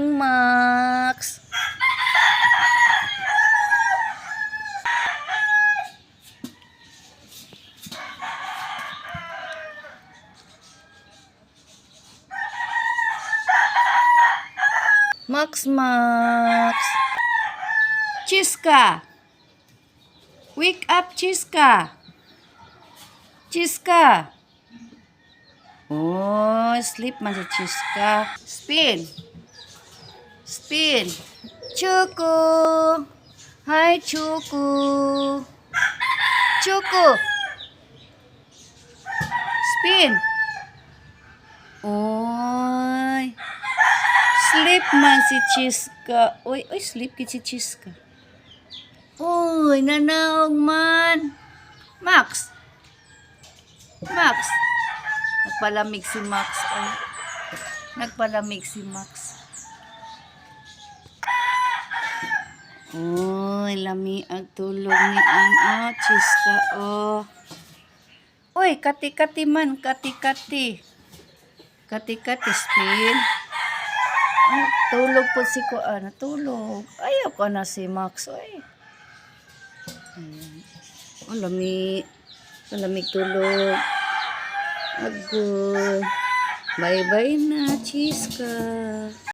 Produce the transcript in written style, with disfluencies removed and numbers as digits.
Max. Max. Chiska. Wake up, Chiska. Chiska. Oh, sleep man si Chiska. Spin. Chuku. Hi, Chuku. Spin. Oy. Sleep man si Chiska. Oy, sleep kid si Chiska. Uy, nanaog man. Max. Nagpalamig si Max. Ay. Nagpalamig si Max. Uy, lami ang tulog ni Chiska. Oh. Uy, kati-kati man. Kati-kati, spin. Tulog po si Kuan. Tulog. Ayaw ko na si Max. Uy. Oh, lamig tulog. Agoy. Bye-bye na, Chiska.